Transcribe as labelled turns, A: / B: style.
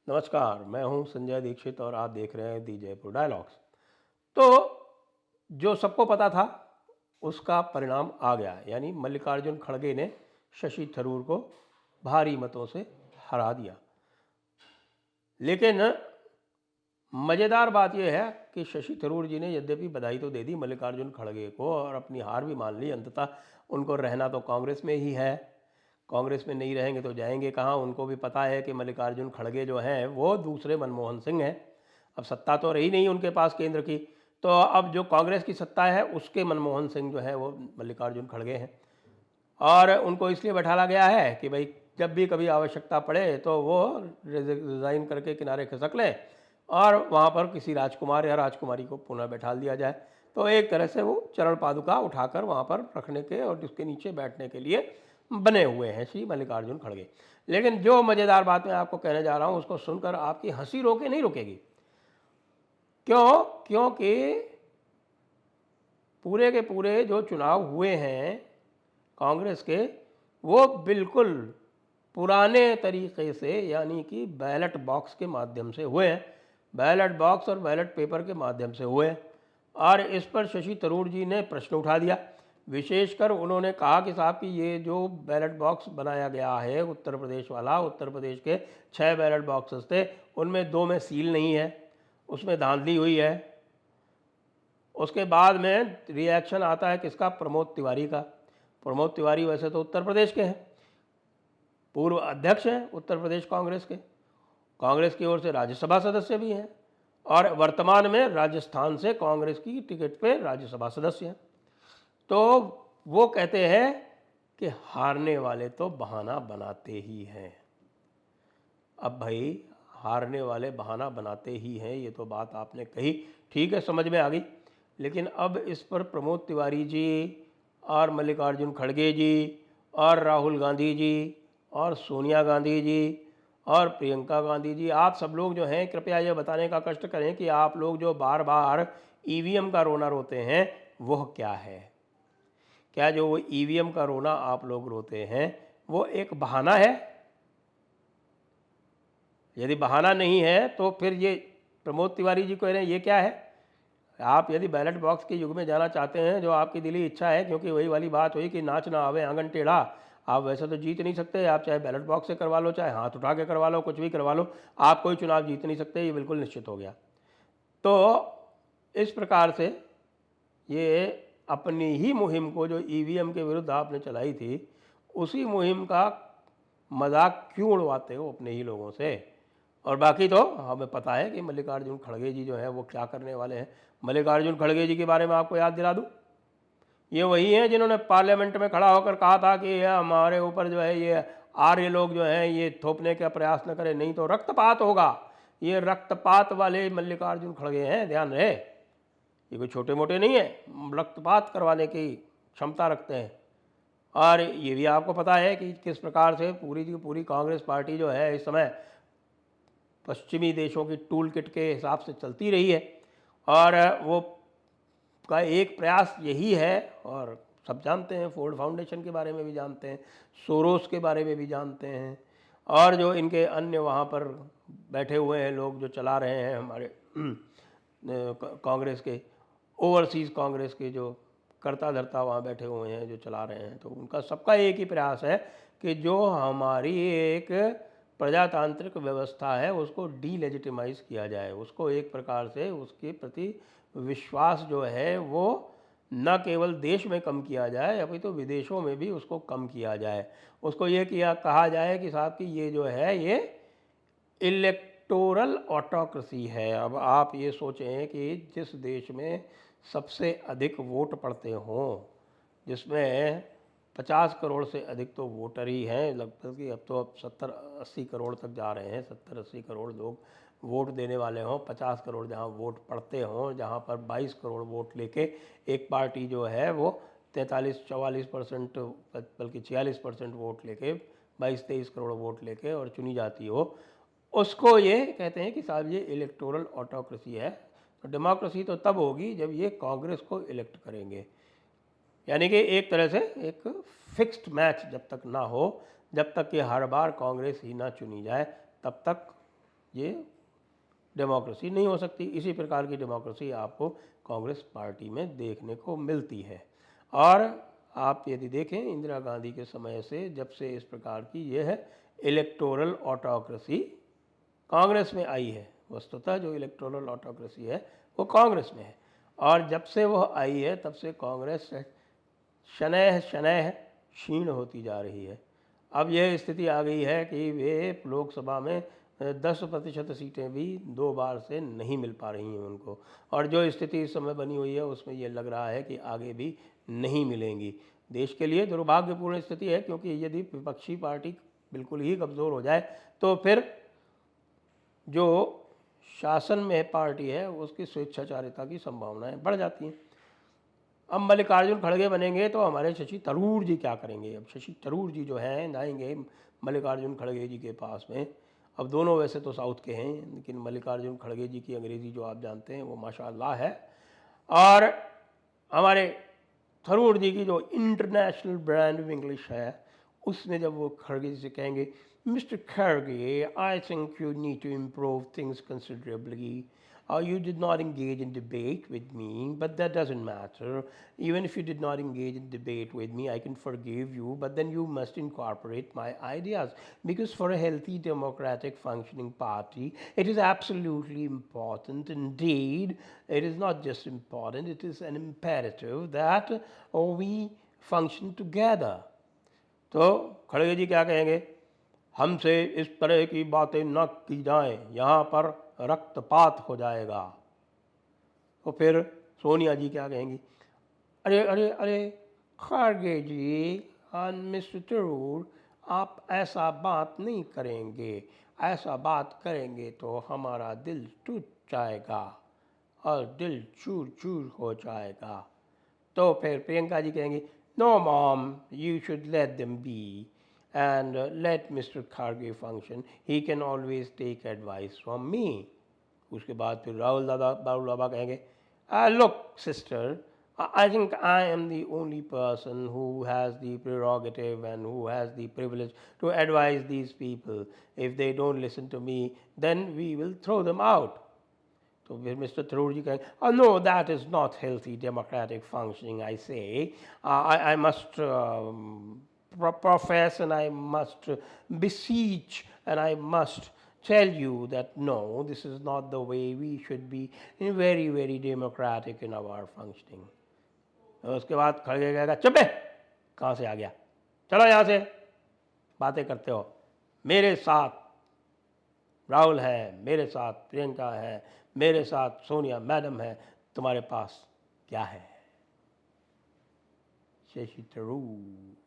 A: नमस्कार, मैं हूं संजय दीक्षित और आप देख रहे हैं दी जयपुर डायलॉग्स। तो जो सबको पता था उसका परिणाम आ गया, यानी मल्लिकार्जुन खड़गे ने शशि थरूर को भारी मतों से हरा दिया। लेकिन मज़ेदार बात यह है कि शशि थरूर जी ने यद्यपि बधाई तो दे दी मल्लिकार्जुन खड़गे को और अपनी हार भी मान ली। अंततः उनको रहना तो कांग्रेस में ही है, कांग्रेस में नहीं रहेंगे तो जाएंगे कहाँ। उनको भी पता है कि मल्लिकार्जुन खड़गे जो हैं वो दूसरे मनमोहन सिंह हैं। अब सत्ता तो रही नहीं उनके पास केंद्र की, तो अब जो कांग्रेस की सत्ता है उसके मनमोहन सिंह जो है वो मल्लिकार्जुन खड़गे हैं। और उनको इसलिए बैठाला गया है कि भाई जब भी कभी आवश्यकता पड़े तो वो रिज़ाइन करके किनारे खिसक लें और वहाँ पर किसी राजकुमार या राजकुमारी को पुनः बैठा दिया जाए। तो एक तरह से वो चरण पादुका उठाकर वहाँ पर रखने के और उसके नीचे बैठने के लिए बने हुए हैं श्री मल्लिकार्जुन खड़गे। लेकिन जो मज़ेदार बात मैं आपको कहने जा रहा हूँ उसको सुनकर आपकी हंसी रोके नहीं रुकेगी। क्यों? क्योंकि पूरे के पूरे जो चुनाव हुए हैं कांग्रेस के, वो बिल्कुल पुराने तरीके से यानी कि बैलेट बॉक्स के माध्यम से हुए हैं। बैलेट बॉक्स और बैलेट पेपर के माध्यम से हुए हैं। और इस पर शशि थरूर जी ने प्रश्न उठा दिया। विशेषकर उन्होंने कहा कि साहब कि ये जो बैलेट बॉक्स बनाया गया है उत्तर प्रदेश वाला, उत्तर प्रदेश के 6 बैलेट बॉक्सेस थे, उनमें 2 में सील नहीं है, उसमें धांधली हुई है। उसके बाद में रिएक्शन आता है किसका? प्रमोद तिवारी का। प्रमोद तिवारी वैसे तो उत्तर प्रदेश के हैं, पूर्व अध्यक्ष हैं उत्तर प्रदेश कांग्रेस के, कांग्रेस की ओर से राज्यसभा सदस्य भी हैं और वर्तमान में राजस्थान से कांग्रेस की टिकट पे राज्यसभा सदस्य हैं। तो वो कहते हैं कि हारने वाले तो बहाना बनाते ही हैं। अब भाई हारने वाले बहाना बनाते ही हैं, ये तो बात आपने कही, ठीक है, समझ में आ गई। लेकिन अब इस पर प्रमोद तिवारी जी और मल्लिकार्जुन खड़गे जी और राहुल गांधी जी और सोनिया गांधी जी और प्रियंका गांधी जी, आप सब लोग जो हैं कृपया ये बताने का कष्ट करें कि आप लोग जो बार बार ईवीएम का रोना रोते हैं वह क्या है? क्या जो वो ईवीएम का रोना आप लोग रोते हैं वो एक बहाना है? यदि बहाना नहीं है तो फिर ये प्रमोद तिवारी जी कह रहे हैं ये क्या है? आप यदि बैलेट बॉक्स के युग में जाना चाहते हैं, जो आपकी दिली इच्छा है, क्योंकि वही वाली बात हुई कि नाच ना आवे आंगन टेढ़ा, आप वैसे तो जीत नहीं सकते। आप चाहे बैलेट बॉक्स से करवा लो, चाहे हाथ उठा के करवा लो, कुछ भी करवा लो, आप कोई चुनाव जीत नहीं सकते, ये बिल्कुल निश्चित हो गया। तो इस प्रकार से ये अपनी ही मुहिम को जो ईवीएम के विरुद्ध आपने चलाई थी, उसी मुहिम का मजाक क्यों उड़वाते हो अपने ही लोगों से? और बाकी तो हमें पता है कि मल्लिकार्जुन खड़गे जी जो है वो क्या करने वाले हैं। मल्लिकार्जुन खड़गे जी के बारे में आपको याद दिला दूं, ये वही हैं जिन्होंने पार्लियामेंट में खड़ा होकर कहा था कि ये हमारे ऊपर जो है ये आर्य लोग जो हैं ये थोपने का प्रयास न करें, नहीं तो रक्तपात होगा। ये रक्तपात वाले मल्लिकार्जुन खड़गे हैं, ध्यान रहे। ये कोई छोटे मोटे नहीं है, रक्तपात करवाने की क्षमता रखते हैं। और ये भी आपको पता है कि किस प्रकार से पूरी की पूरी कांग्रेस पार्टी जो है इस समय पश्चिमी देशों की टूल किट के हिसाब से चलती रही है। और वो का एक प्रयास यही है, और सब जानते हैं, फोर्ड फाउंडेशन के बारे में भी जानते हैं, सोरोस के बारे में भी जानते हैं, और जो इनके अन्य वहाँ पर बैठे हुए हैं लोग जो चला रहे हैं हमारे कांग्रेस के, ओवरसीज़ कांग्रेस के जो कर्ता धर्ता वहाँ बैठे हुए हैं जो चला रहे हैं, तो उनका सबका एक ही प्रयास है कि जो हमारी एक प्रजातांत्रिक व्यवस्था है उसको डीलेजिटिमाइज किया जाए, उसको एक प्रकार से उसके प्रति विश्वास जो है वो न केवल देश में कम किया जाए, अभी तो विदेशों में भी उसको कम किया जाए। उसको ये किया कहा जाए कि साहब कि ये जो है ये इलेक्टोरल ऑटोक्रेसी है। अब आप ये सोचें कि जिस देश में सबसे अधिक वोट पड़ते हों, जिसमें 50 करोड़ से अधिक तो वोटर ही हैं, लगभग कि अब तो 70-80 करोड़ तक जा रहे हैं, 70-80 करोड़ लोग वोट देने वाले हों, 50 करोड़ जहाँ वोट पड़ते हों, जहाँ पर 22 करोड़ वोट लेके एक पार्टी जो है वो 43-44% बल्कि 46% वोट लेके 22-23 करोड़ वोट लेके और चुनी जाती हो, उसको ये कहते हैं कि साहब ये इलेक्टोरल ऑटोक्रेसी है। तो डेमोक्रेसी तो तब होगी जब ये कांग्रेस को इलेक्ट करेंगे, यानी कि एक तरह से एक फिक्स्ड मैच जब तक ना हो, जब तक कि हर बार कांग्रेस ही ना चुनी जाए, तब तक ये डेमोक्रेसी नहीं हो सकती। इसी प्रकार की डेमोक्रेसी आपको कांग्रेस पार्टी में देखने को मिलती है। और आप यदि देखें इंदिरा गांधी के समय से जब से इस प्रकार की ये है इलेक्टोरल ऑटोक्रेसी कांग्रेस में आई है। वस्तुतः जो इलेक्टोरल ऑटोक्रेसी है वो कांग्रेस में है, और जब से वह आई है तब से कांग्रेस शनैः शनैः क्षीण होती जा रही है। अब यह स्थिति आ गई है कि वे लोकसभा में 10% सीटें भी 2 बार से नहीं मिल पा रही हैं उनको, और जो स्थिति इस समय बनी हुई है उसमें ये लग रहा है कि आगे भी नहीं मिलेंगी। देश के लिए दुर्भाग्यपूर्ण स्थिति है, क्योंकि यदि विपक्षी पार्टी बिल्कुल ही कमज़ोर हो जाए तो फिर जो शासन में पार्टी है उसकी स्वेच्छाचारिता की संभावनाएं बढ़ जाती हैं। अब मल्लिकार्जुन खड़गे बनेंगे तो हमारे शशि थरूर जी क्या करेंगे? अब शशि थरूर जी जो हैं जाएंगे मल्लिकार्जुन खड़गे जी के पास में। अब दोनों वैसे तो साउथ के हैं, लेकिन मल्लिकार्जुन खड़गे जी की अंग्रेज़ी जो आप जानते हैं वो माशाअल्लाह है, और हमारे थरूर जी की जो इंटरनेशनल ब्रांड ऑफ इंग्लिश है उसमें जब वो खड़गे जी से कहेंगे, मिस्टर खड़गे, I think you need to improve things considerably. You did not engage in debate with me, but that doesn't matter. Even if you did not engage in debate with me, I can forgive you, but then you must incorporate my ideas. Because for a healthy, democratic, functioning party, it is absolutely important. Indeed, it is not just important, it is an imperative that we function together. तो खड़गे जी क्या कहेंगे? हमसे इस तरह की बातें न की जाएं, यहाँ पर रक्तपात हो जाएगा। तो फिर सोनिया जी क्या कहेंगी? अरे अरे अरे खड़गे जी और मिस्टर थरूर, आप ऐसा बात नहीं करेंगे, ऐसा बात करेंगे तो हमारा दिल टूट जाएगा और दिल चूर चूर हो जाएगा। तो फिर प्रियंका जी कहेंगी, no mom, you should let them be and let Mr. Kharge function. He can always take advice from me. उसके बाद फिर राहुल बाबा कहेंगे, look sister, I think I am the only person who has the prerogative and who has the privilege to advise these people. If they don't listen to me, then we will throw them out. तो फिर mister Tharoor जी कहेंगे, no, that is not healthy democratic functioning, I say. I must profess and I must beseech and I must tell you that no, this is not the way we should be very, very democratic in our functioning. उसके बाद खड़गे कहेगा, चुप है, कहाँ से आ गया, चलो यहाँ से, बातें करते हो, मेरे साथ राहुल है, मेरे साथ प्रियंका है, मेरे साथ सोनिया मैडम है, तुम्हारे पास क्या है? शशि थरूर